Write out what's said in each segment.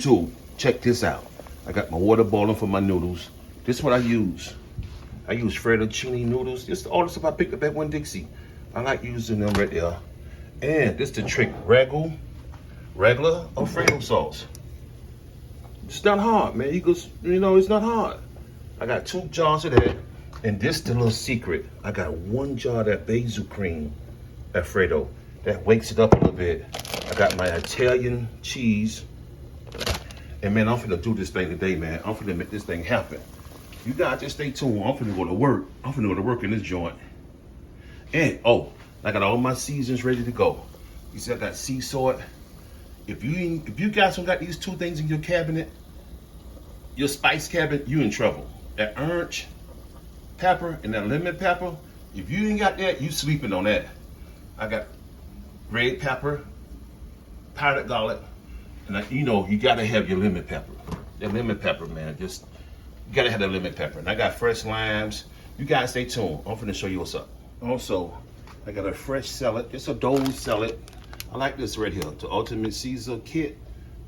YouTube, check this out. I got my water boiling for my noodles. This is what I use. I use fettuccine noodles. This is all the stuff I picked up at Winn-Dixie. I like using them right there. And this is the trick, regular Alfredo sauce. It's not hard, man. You know, it's not hard. I got 2 jars of that. And this is the little secret. I got 1 jar of that basil cream Alfredo. That wakes it up a little bit. I got my Italian cheese. And man, I'm finna do this thing today, man. I'm finna make this thing happen. You guys just stay tuned. I'm finna go to work. I'm finna go to work in this joint. And, oh, I got all my seasons ready to go. You see, I got sea salt. If you guys don't got these 2 things in your cabinet, your spice cabinet, you in trouble. That orange pepper and that lemon pepper, if you ain't got that, you sleeping on that. I got red pepper, powdered garlic, and you know, you gotta have your lemon pepper. That lemon pepper, man, you gotta have that lemon pepper. And I got fresh limes. You guys stay tuned. I'm finna show you what's up. Also, I got a fresh salad. It's a dough salad. I like this right here, the Ultimate Caesar kit.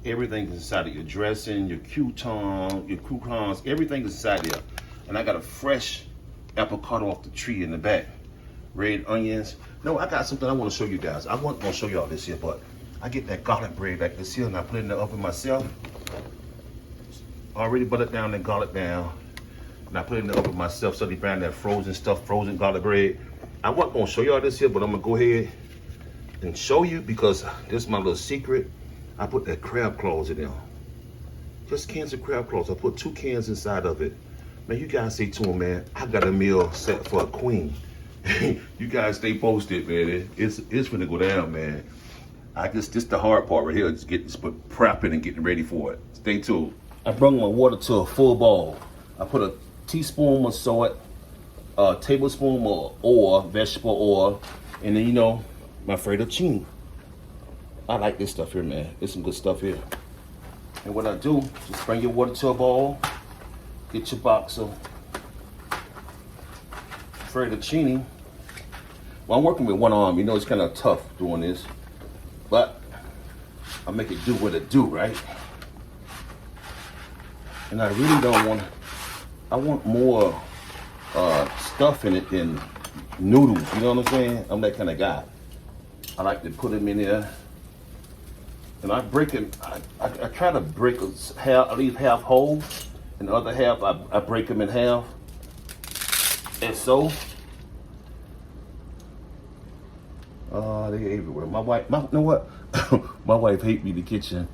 Everything is inside of your dressing, your croutons, everything is inside there. And I got a fresh avocado off the tree in the back. Red onions. No, I got something I want to show you guys. I wasn't gonna show y'all this here, but I get that garlic bread like this here and I put it in the oven myself. Already buttered down that garlic down. And I put it in the oven myself, so they found that frozen garlic bread. I wasn't gonna show y'all this here, but I'm gonna go ahead and show you because this is my little secret. I put that crab claws in there. Just cans of crab claws. I put 2 cans inside of it. Man, you guys stay tuned, man. I got a meal set for a queen. You guys stay posted, man. It's gonna go down, man. This the hard part right here. Just prepping and getting ready for it. Stay tuned. I brought my water to a full boil. I put a teaspoon of salt, a tablespoon of oil, vegetable oil, and then, you know, my fettuccine. I like this stuff here, man. There's some good stuff here. And what I do, just bring your water to a boil, get your box of fettuccine. Well, I'm working with one arm. You know, it's kind of tough doing this, but I make it do what it do, right? And I really don't want, I want more stuff in it than noodles, you know what I'm saying? I'm that kind of guy. I like to put them in there. And I break them, I try to break half, I leave half whole, and the other half, I break them in half. And so, they everywhere. My wife, you know what? My wife hates me in the kitchen.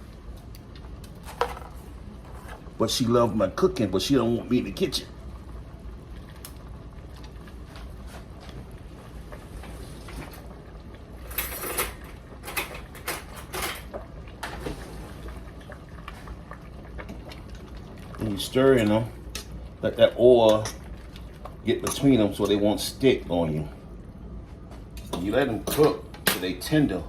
But she loves my cooking, but she don't want me in the kitchen. And you stir in them, let that oil get between them so they won't stick on you. And you let them cook till they tender.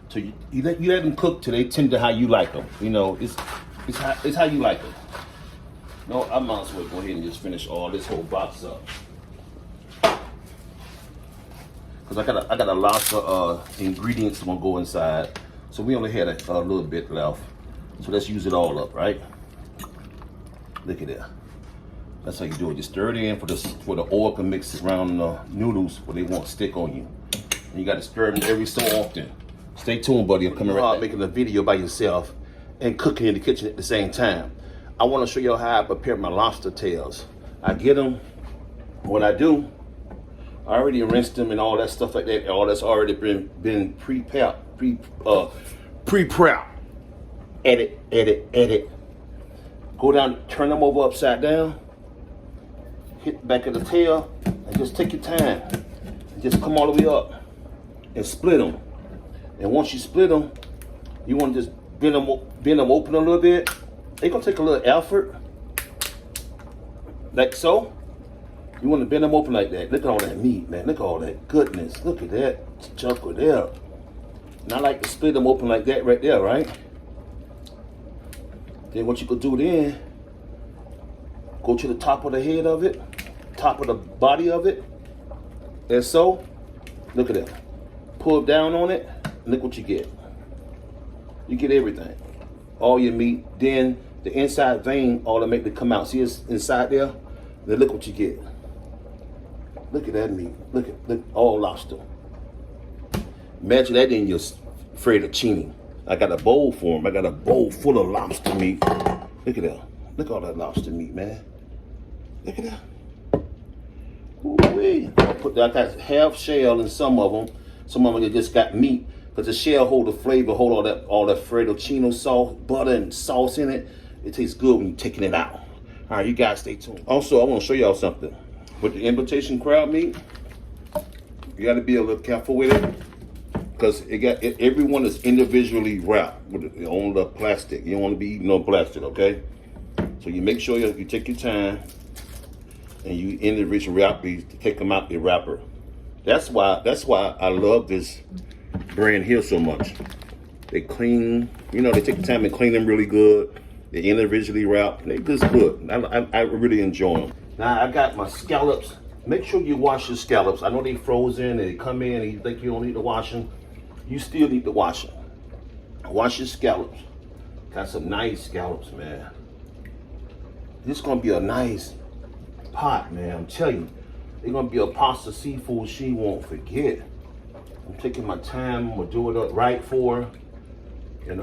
So you let them cook till they tender how you like them. You know, it's how you like them. No, I might as well go ahead and just finish all this whole box up. Cause I got a lot of ingredients that gonna go inside. So we only had a little bit left. So let's use it all up, right? Look at that. That's how you do it. You stir it in for the oil can mix around the noodles where they won't stick on you. And you got to stir them every so often. Stay tuned, buddy. I'm coming right back. Making a video by yourself and cooking in the kitchen at the same time. I want to show you how I prepare my lobster tails. I get them. What I do, I already rinsed them and all that stuff like that. All that's already been pre-prepped. Edit. Go down, turn them over upside down, hit the back of the tail, and just take your time. Just come all the way up and split them. And once you split them, you want to just bend them open a little bit. They're gonna take a little effort, like so. You want to bend them open like that. Look at all that meat, man. Look at all that goodness. Look at that chunk right there. And I like to split them open like that right there, right? Then what you could do then, go to the top of the head of it, top of the body of it, and so, look at that. Pull down on it, and look what you get. You get everything. all your meat. Then the inside vein, all to make it come out. See it's inside there? Then look what you get. Look at that meat. Look all lobster. Imagine that in your fettuccine. I got a bowl for him. I got a bowl full of lobster meat. Look at that. Look at all that lobster meat, man. Look at that. Ooh-wee. I got half shell in some of them. Some of them just got meat. Because the shell hold the flavor, hold all that fettuccine sauce, butter and sauce in it. It tastes good when you're taking it out. All right, you guys stay tuned. Also, I want to show y'all something. With the invitation crab meat, you got to be a little careful with it. Because everyone is individually wrapped on the plastic. You don't want to be eating no plastic, okay? So you make sure you take your time and you individually wrap these to take them out the wrapper. That's why I love this brand here so much. They clean, they take the time and clean them really good. They individually wrap. They just good. I really enjoy them. Now I got my scallops. Make sure you wash your scallops. I know they frozen and they come in and you think you don't need to wash them. You still need to wash them. Wash your scallops. Got some nice scallops, man. This is gonna be a nice pot, man. I'm telling you, they're gonna be a pasta seafood she won't forget. I'm taking my time. I'm gonna do it up right for her, and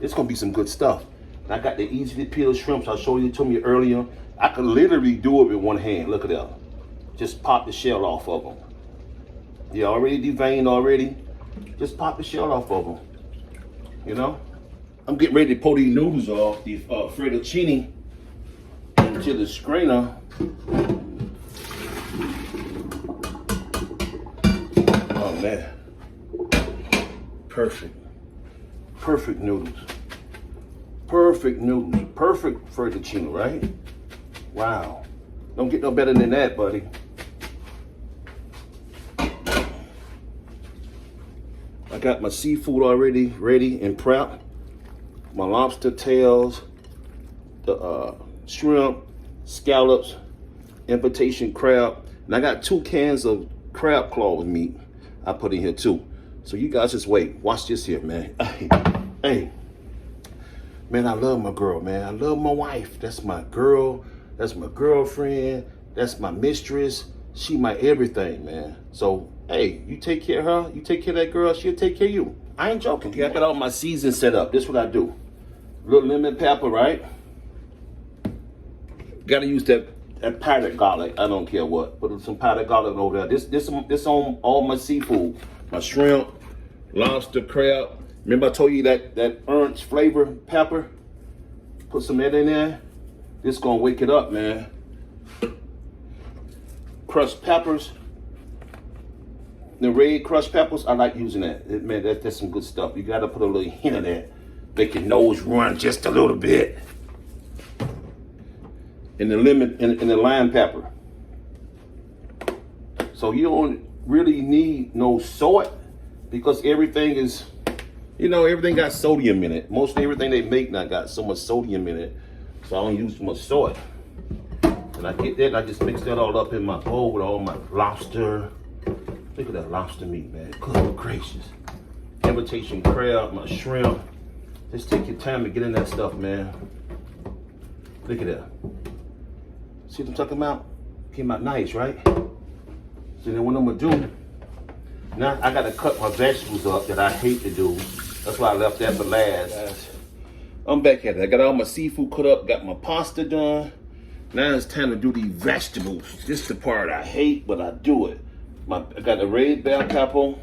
it's gonna be some good stuff. And I got the easy to peel shrimps I showed you to me earlier. I could literally do it with one hand. Look at that. Just pop the shell off of them. Yeah, already deveined already. Just pop the shell off of them. I'm getting ready to pull these noodles off, the fettuccine, into the strainer. Oh man, perfect noodles, perfect fettuccine, right? Wow, don't get no better than that, buddy. I got my seafood already ready and prepped. My lobster tails, the shrimp, scallops, invitation crab. And I got 2 cans of crab claw meat I put in here too. So you guys just wait. Watch this here, man. Hey. Man, I love my girl, man. I love my wife. That's my girl. That's my girlfriend. That's my mistress. She my everything, man. So, hey, you take care of her. You take care of that girl. She'll take care of you. I ain't joking. I got all my seasoning set up. This is what I do. Little lemon pepper, right? Gotta use that powdered garlic. I don't care what. Put some powdered garlic over there. This on all my seafood. My shrimp, lobster, crab. Remember I told you that orange flavor pepper? Put some of that in there. This gonna wake it up, man. Crushed peppers. The red crushed peppers, I like using that. Man, that's some good stuff. You gotta put a little hint of that. Make your nose run just a little bit. And the lemon and the lime pepper. So you don't really need no salt because everything is, everything got sodium in it. Most everything they make now got so much sodium in it. So I don't use much salt. And I get that, I just mix that all up in my bowl with all my lobster. Look at that lobster meat, man. Good gracious. Invitation crab, my shrimp. Just take your time to get in that stuff, man. Look at that. See what I'm talking about? Came out nice, right? So then what I'm gonna do, now I gotta cut my vegetables up that I hate to do. That's why I left that for last. I'm back at it. I got all my seafood cut up, got my pasta done. Now it's time to do these vegetables. This is the part I hate, but I do it. I got the red bell pepper.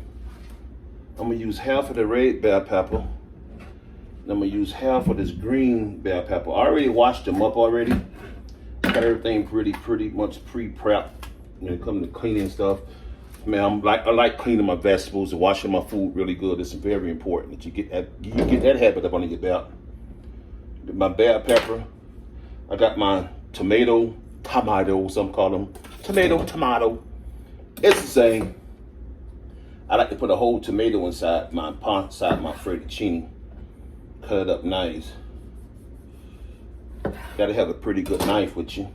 I'm gonna use half of the red bell pepper. And I'm gonna use half of this green bell pepper. I already washed them up already. I got everything pretty much pre-prepped when it comes to cleaning stuff. Man, I like cleaning my vegetables and washing my food really good. It's very important that you get that habit up under your belt. My bell pepper. I got my tomatoes, some call them. Tomato. It's the same. I like to put a whole tomato inside my fettuccine. Cut it up nice. Gotta have a pretty good knife with you.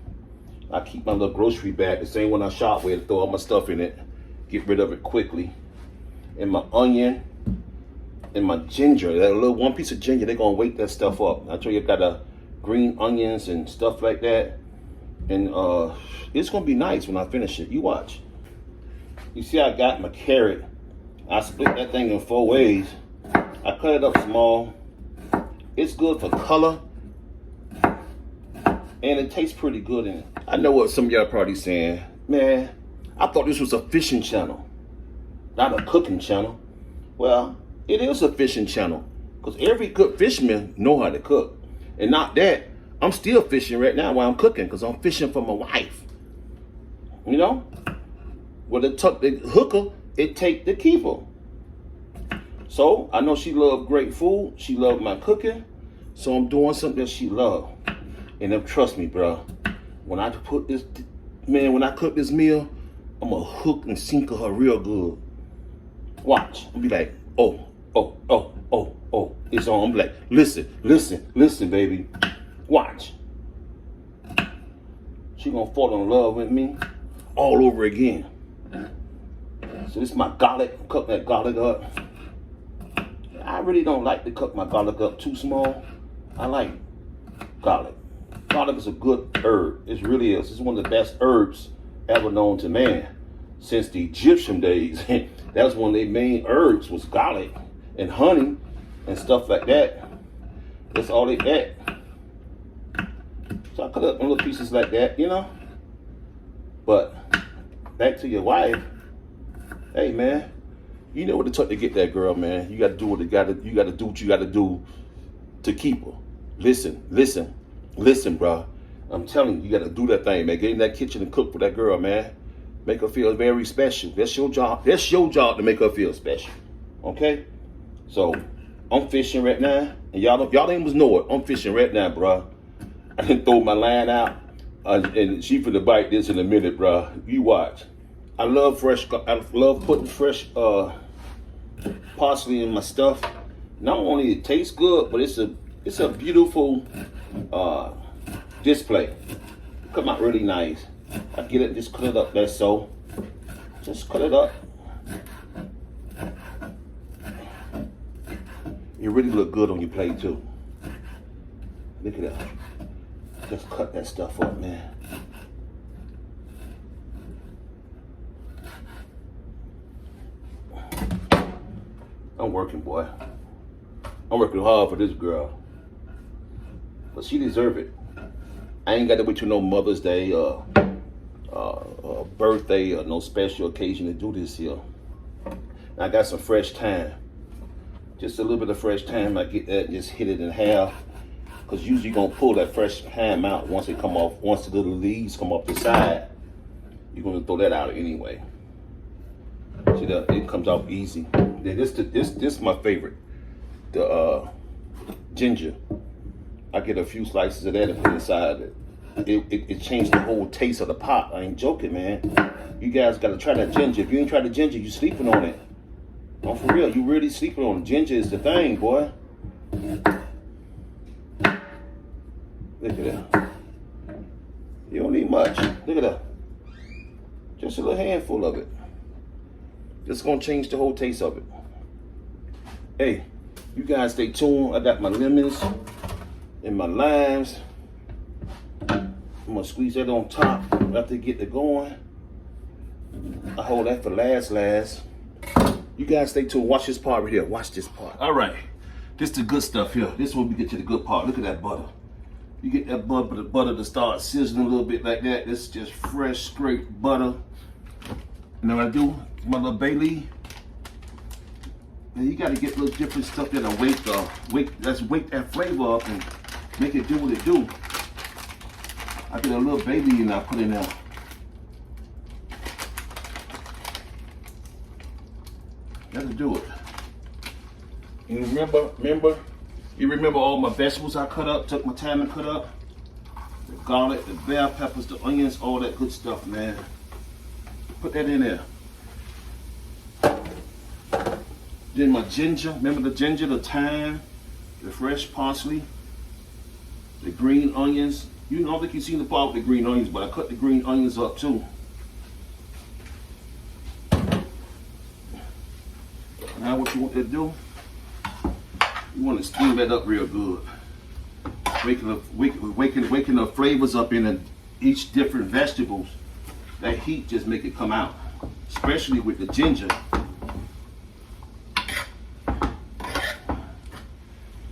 I keep my little grocery bag, the same one I shop with, to throw all my stuff in it. Get rid of it quickly. And my onion. and my ginger, that little one piece of ginger, they're gonna wake that stuff up. I tell you, got green onions and stuff like that. And it's gonna be nice when I finish it. You watch. You see, I got my carrot. I split that thing in 4 ways. I cut it up small. It's good for color. And it tastes pretty good in it. I know what some of y'all probably saying. Man, I thought this was a fishing channel, not a cooking channel. Well, it is a fishing channel, because every good fisherman know how to cook. And not that, I'm still fishing right now while I'm cooking, because I'm fishing for my wife. You know? Well, it took the hooker, it take the keeper. So, I know she loved great food. She loved my cooking. So I'm doing something that she loved. And then trust me, bro, when I cook this meal, I'm gonna hook and sinker her real good. Watch. I'll be like, oh, it's on. I'm like, listen, baby. Watch. She gonna fall in love with me all over again. So this is my garlic. Cook that garlic up. I really don't like to cook my garlic up too small. I like garlic. Garlic is a good herb. It really is. It's one of the best herbs ever known to man. Since the Egyptian days, that was one of their main herbs, was garlic and honey and stuff like that. That's all they had. So I cut up in little pieces like that, you know. But back to your wife. Hey, man, you know what it took to get that girl, man. You got to do what you got to do what you got to do to keep her. Listen, bro. I'm telling you, you got to do that thing, man. Get in that kitchen and cook for that girl, man. Make her feel very special. That's your job. That's your job to make her feel special. Okay? So, I'm fishing right now. And y'all ain't even know it. I'm fishing right now, bro. I didn't throw my line out. And she finna bite this in a minute, bro. You watch. I love putting fresh parsley in my stuff. Not only it tastes good, but it's a beautiful display. Come out really nice. I get it, just cut it up, that's so. Just cut it up. You really look good on your plate too. Look at that. Just cut that stuff up, man. I'm working, boy. I'm working hard for this girl. But she deserve it. I ain't got to wait till no Mother's Day or birthday or no special occasion to do this here. I got some fresh thyme. Just a little bit of fresh thyme. I get that, just hit it in half. Because usually you're going to pull that fresh thyme out once it come off, once the little leaves come off the side. You're going to throw that out anyway. See that? It comes out easy. Then this my favorite. The ginger. I get a few slices of that and put inside it. It changed the whole taste of the pot. I ain't joking, man. You guys got to try that ginger. If you ain't tried the ginger, you sleeping on it. No, for real. You really sleeping on it. Ginger is the thing, boy. Look at that. You don't need much. Look at that. Just a little handful of it. It's going to change the whole taste of it. Hey, you guys stay tuned. I got my lemons and my limes. I'm gonna squeeze that on top after get it going. I hold that for last. You guys stay tuned. Watch this part right here. Watch this part. All right, this is the good stuff here. This is when we get to the good part. Look at that butter. You get that butter to start sizzling a little bit like that. This is just fresh scraped butter. You know what I do? My little bay leaf. And you got to get little different stuff that'll wake that flavor up and make it do what it do. I get a little bay leaf and I put in there. That'll do it. And you remember all my vegetables I cut up, took my time and cut up? The garlic, the bell peppers, the onions, all that good stuff, man. Put that in there. Then my ginger, remember the ginger, the thyme, the fresh parsley, the green onions. You know, I don't think you've seen the part with the green onions, but I cut the green onions up too. Now what you want to do, You want to steam that up real good. Waking the flavors up in each different vegetables. That heat just make it come out, especially with the ginger.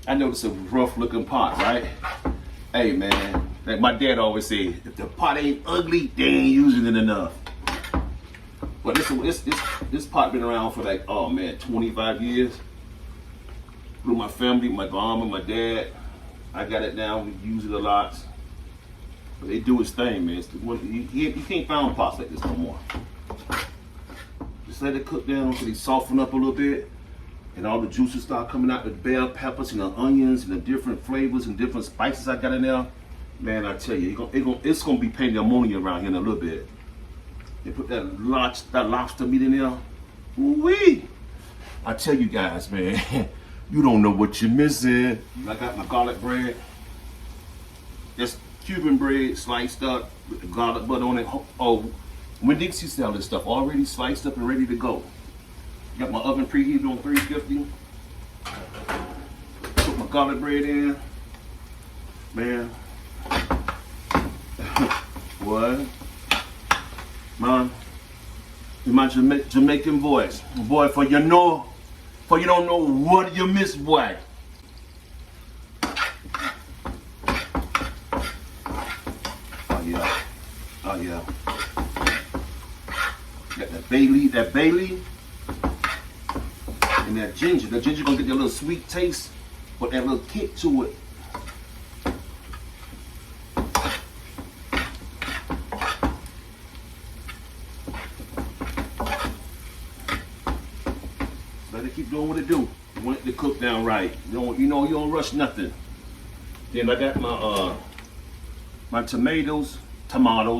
I know it's a rough looking pot, right? Hey man, like my dad always said, if the pot ain't ugly, they ain't using it enough. But this pot been around for like, oh man, 25 years. Through my family, my mom and my dad, I got it now. We use it a lot. But they do its thing, man. You can't find pots like this no more. Just let it cook down until they soften up a little bit, and all the juices start coming out. The bell peppers and the onions and the different flavors and different spices I got in there. Man, I tell you, it's gonna be pandemonium around here in a little bit. They put that lobster meat in there. Ooh-wee! I tell you guys, man, you don't know what you're missing. I got my garlic bread. Just Cuban bread sliced up with the garlic butter on it. Oh, when Dixie sell this stuff already sliced up and ready to go. Got my oven preheated on 350. Put my garlic bread in. Man. What? Man. In my Jamaican voice. Boy, for you don't know what you miss, boy. Oh yeah. Got that bay leaf, and that ginger. That ginger gonna get that little sweet taste, but that little kick to it. Let it keep doing what it do. You want it to cook down right. You don't rush nothing. Then I got my tomatoes,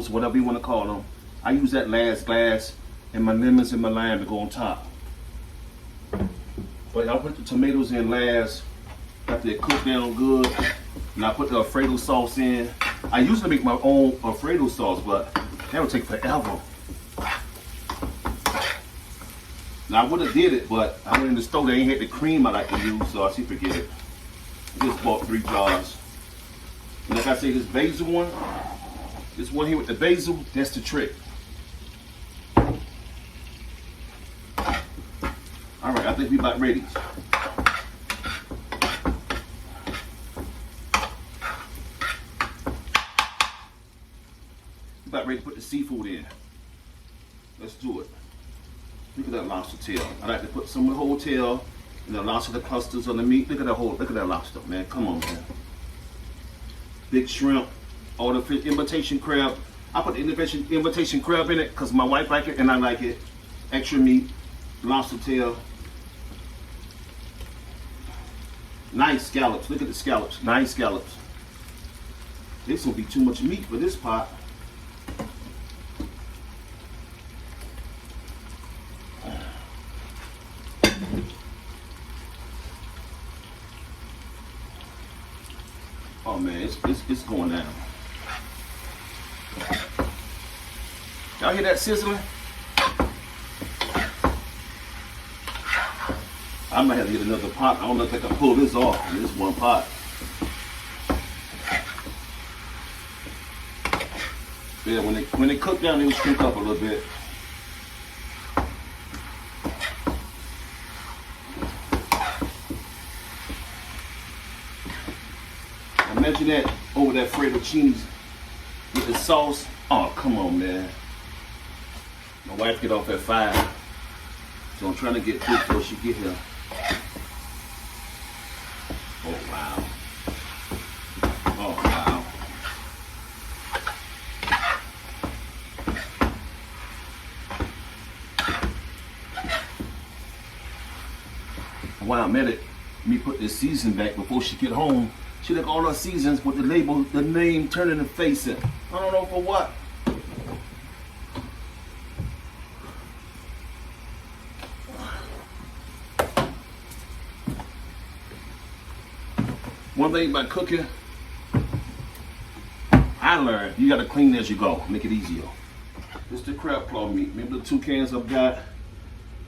whatever you want to call them. I use that last glass, and my lemons and my lime to go on top. But I put the tomatoes in last after they cook down good, and I put the Alfredo sauce in. I usually make my own Alfredo sauce, but that would take forever. Now I would have did it, but I went in the store. They ain't had the cream I like to use, so I see forget it. I just bought 3 jars. And like I say, this basil one, this one here with the basil, that's the trick. All right, I think we about ready. About ready to put the seafood in. Let's do it. Look at that lobster tail. I like to put some of the whole tail and the lobster clusters on the meat. Look at that lobster, man. Come on, man. Big shrimp, all the imitation crab. I put the imitation crab in it because my wife like it and I like it. Extra meat, lobster tail. Nice scallops. Look at the scallops. Nice scallops. This will be too much meat for this pot. Oh man, it's going down. Y'all hear that sizzling? I might have to get another pot. I don't know if I can pull this off in this one pot. Yeah, when they cook down, they'll shrink up a little bit. Imagine that over that Alfredo cheese with the sauce. Oh, come on, man. My wife get off at 5, so I'm trying to get quick before she get here. Oh, wow. Oh, wow. Wow, let me put this season back before she get home. She took all her seasons with the label, the name turning the face in. I don't know for what. One thing about cooking, I learned you gotta clean as you go, make it easier. This is the crab claw meat. Remember the 2 cans I've got?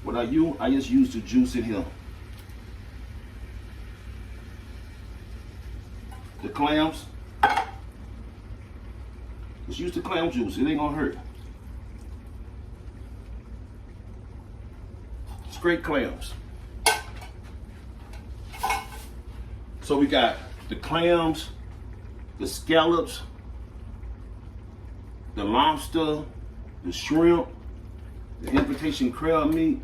What I just use the juice in here. the clams. Just use the clam juice. It ain't gonna hurt. It's great clams. So we got the clams, the scallops, the lobster, the shrimp, the invitation crab meat.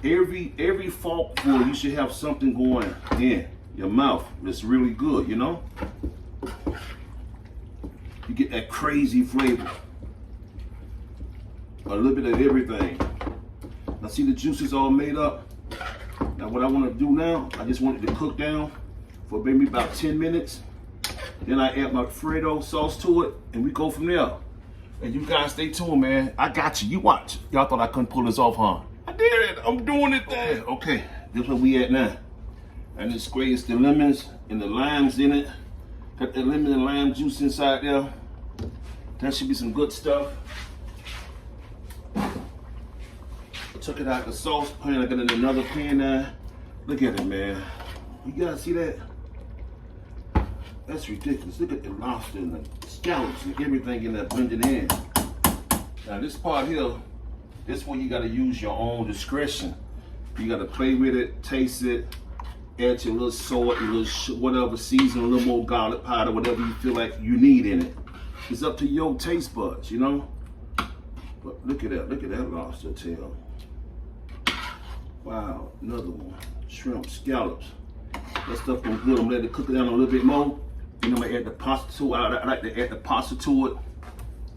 Every forkful, you should have something going in your mouth that's really good, you know? You get that crazy flavor. A little bit of everything. Now see the juices all made up. Now what I want to do now, I just want it to cook down for maybe about 10 minutes. Then I add my Alfredo sauce to it and we go from there. And you guys stay tuned, man. I got you. You watch. Y'all thought I couldn't pull this off, huh? I did it. I'm doing it there. Okay, this is where we at now. And this squeeze the lemons and the limes in it. Got the lemon and lime juice inside there. That should be some good stuff. I took it out the sauce pan. I got it in another pan now. Look at it, man. You guys see that? That's ridiculous. Look at the lobster and the scallops and everything in there blended in. Now this part here, this one you gotta use your own discretion. You gotta play with it, taste it, add your little salt, your little whatever season, a little more garlic powder, whatever you feel like you need in it. It's up to your taste buds, you know? But look at that lobster tail. Wow, another one. Shrimp, scallops. That stuff goes good. I'm gonna let it cook it down a little bit more. Then I'm gonna add the pasta to it. I like to add the pasta to it.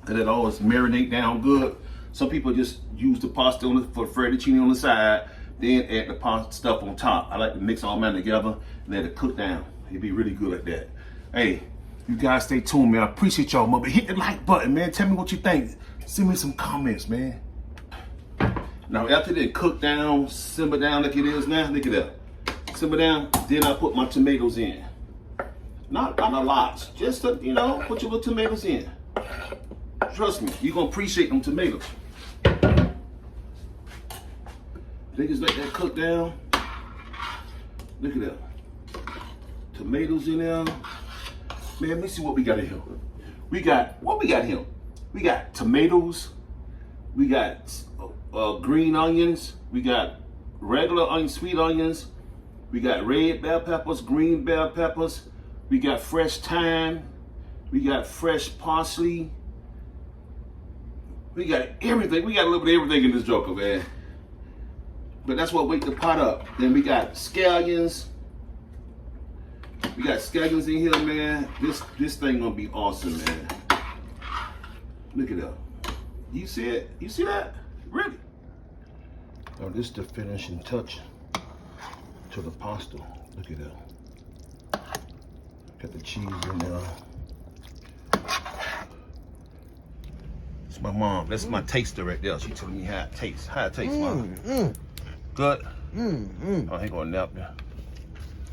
And it always marinate down good. Some people just use the pasta for fettuccine on the side, then add the pasta stuff on top. I like to mix all mine together and let it cook down. It'd be really good like that. Hey, you guys stay tuned, man. I appreciate y'all, man. Hit the like button, man. Tell me what you think. Send me some comments, man. Now, after they cook down, simmer down like it is now, look at that. Simmer down, then I put my tomatoes in. Not a lot, just, you know, put your little tomatoes in. Trust me, you're gonna appreciate them tomatoes. They just let that cook down. Look at that. Tomatoes in there. Man, let me see what we got in here. What we got here? We got tomatoes. We got green onions. We got regular onions, sweet onions. We got red bell peppers, green bell peppers. We got fresh thyme. We got fresh parsley. We got everything. We got a little bit of everything in this joker, man. But that's what wake the pot up. Then we got scallions. We got scallions in here, man. This thing gonna be awesome, man. Look at that. You see it? You see that? Really? Now this is the finishing touch to the pasta. Look at that. Got the cheese in there. It's my mom. That's my taster right there. She telling me how it tastes. How it tastes, Mom. Good? Oh, he gonna nap now.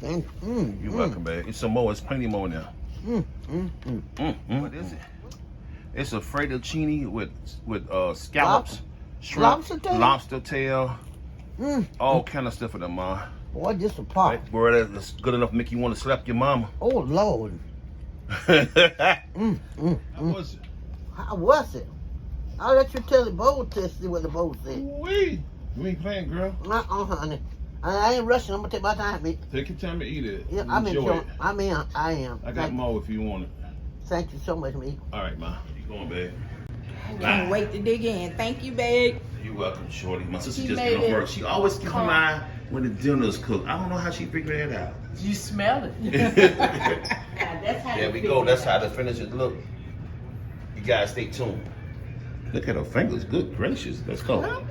You're welcome, babe. It's some more. It's plenty more now. What is it? It's a fettuccine with scallops, shrimp, lobster tail, all kind of stuff in there, Mom. Boy, just a pot. Right, boy, that's good enough to make you want to slap your mama. Oh, Lord. How was it? How was it? I'll let you tell the bowl test, see what the bowl said. Wee. You ain't playing, girl. Honey. I ain't rushing. I'm going to take my time, mate. Take your time to eat it. Yeah, I am. I got more if you want it. Thank you so much, mate. All right, Ma. You going, babe? I can't wait to dig in. Thank you, babe. You're welcome, Shorty. My sister just made got off it work. She always keep an eye when the dinner's cooked. I don't know how she figured that out. You smell it. That's how There we go. That's how the finishes look. You guys stay tuned. Look at her fingers. Good gracious. Let's go.